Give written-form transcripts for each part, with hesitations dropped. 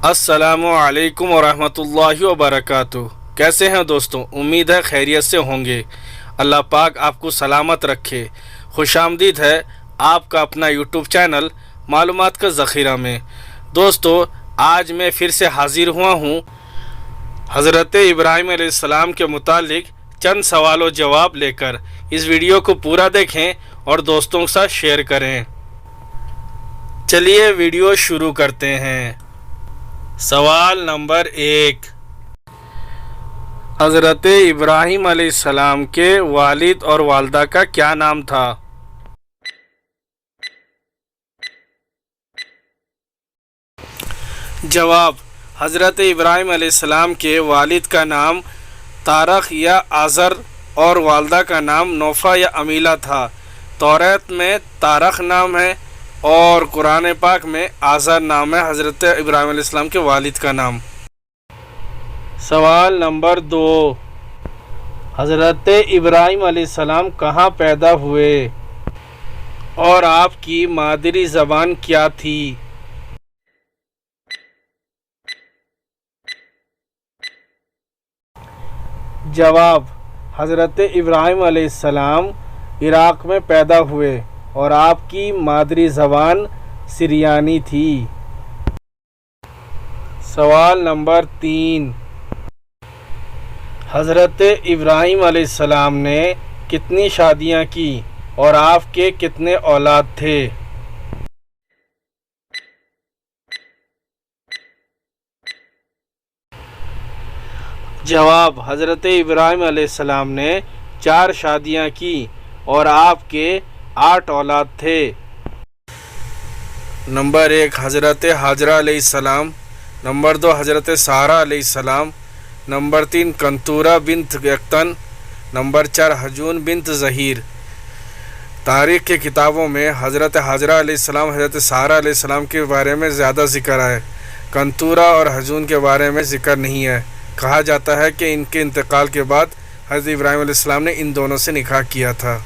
السلام علیکم ورحمۃ اللہ وبرکاتہ۔ کیسے ہیں دوستوں؟ امید ہے خیریت سے ہوں گے۔ اللہ پاک آپ کو سلامت رکھے۔ خوش آمدید ہے آپ کا اپنا یوٹیوب چینل معلومات کا ذخیرہ میں۔ دوستو، آج میں پھر سے حاضر ہوا ہوں حضرت ابراہیم علیہ السلام کے متعلق چند سوال و جواب لے کر۔ اس ویڈیو کو پورا دیکھیں اور دوستوں کے ساتھ شیئر کریں۔ چلیے ویڈیو شروع کرتے ہیں۔ سوال نمبر 1، حضرت ابراہیم علیہ السلام کے والد اور والدہ کا کیا نام تھا؟ جواب: حضرت ابراہیم علیہ السلام کے والد کا نام تارخ یا آزر اور والدہ کا نام نوفا یا امیلہ تھا۔ توریت میں تارخ نام ہے اور قرآن پاک میں آزر نام ہے حضرت ابراہیم علیہ السلام کے والد کا نام۔ سوال نمبر 2، حضرت ابراہیم علیہ السلام کہاں پیدا ہوئے اور آپ کی مادری زبان کیا تھی؟ جواب: حضرت ابراہیم علیہ السلام عراق میں پیدا ہوئے اور آپ کی مادری زبان سریانی تھی۔ سوال نمبر 3، حضرت ابراہیم علیہ السلام نے کتنی شادیاں کی اور آپ کے کتنے اولاد تھے؟ جواب: حضرت ابراہیم علیہ السلام نے 4 شادیاں کی اور آپ کے 8 اولاد تھے۔ نمبر 1، حضرت حاجرہ علیہ السلام۔ نمبر 2، حضرت سارہ علیہ السلام۔ نمبر 3، کنتورہ بنت یقطن۔ نمبر 4، حجون بنت زہیر۔ تاریخ کے کتابوں میں حضرت حاجرہ علیہ السلام، حضرت سارہ علیہ السلام کے بارے میں زیادہ ذکر ہے۔ کنتورہ اور حجون کے بارے میں ذکر نہیں ہے۔ کہا جاتا ہے کہ ان کے انتقال کے بعد حضرت ابراہیم علیہ السلام نے ان دونوں سے نکاح کیا تھا۔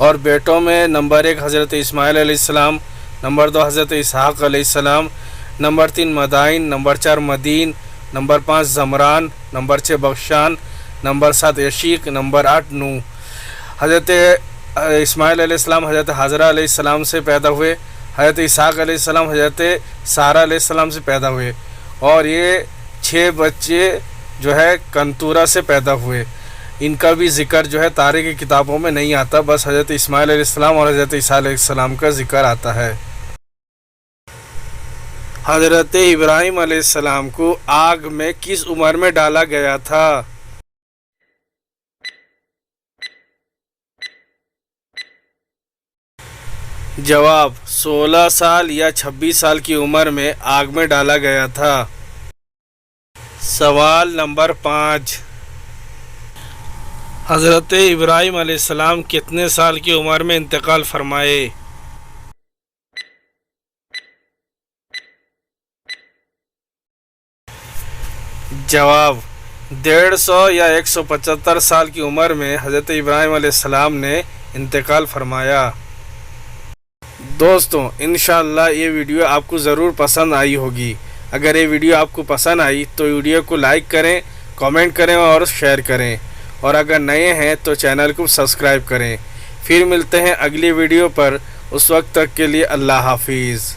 اور بیٹوں میں نمبر 1 حضرت اسماعیل علیہ السلام، نمبر 2 حضرت اسحاق علیہ السلام، نمبر 3 مدائن، نمبر 4 مدین، نمبر 5 زمران، نمبر 6 بخشان، نمبر 7 یشیق، نمبر 8 نوح۔ حضرت اسماعیل علیہ السلام حضرت حاجرہ علیہ السلام سے پیدا ہوئے۔ حضرت اسحاق علیہ السلام حضرت سارہ علیہ السلام سے پیدا ہوئے اور یہ 6 بچے جو ہے کنتورہ سے پیدا ہوئے۔ ان کا بھی ذکر جو ہے تاریخ کی کتابوں میں نہیں آتا، بس حضرت اسماعیل علیہ السلام اور حضرت عیسیٰ علیہ السلام کا ذکر آتا ہے۔ حضرت ابراہیم علیہ السلام کو آگ میں کس عمر میں ڈالا گیا تھا؟ جواب: 16 سال یا 26 سال کی عمر میں آگ میں ڈالا گیا تھا۔ سوال نمبر 5، حضرت ابراہیم علیہ السلام کتنے سال کی عمر میں انتقال فرمائے؟ جواب: 150 یا 175 سال کی عمر میں حضرت ابراہیم علیہ السلام نے انتقال فرمایا۔ دوستوں، انشاءاللہ یہ ویڈیو آپ کو ضرور پسند آئی ہوگی۔ اگر یہ ویڈیو آپ کو پسند آئی تو ویڈیو کو لائک کریں، کامنٹ کریں اور شیئر کریں، اور اگر نئے ہیں تو چینل کو سبسکرائب کریں۔ پھر ملتے ہیں اگلی ویڈیو پر، اس وقت تک کے لیے اللہ حافظ۔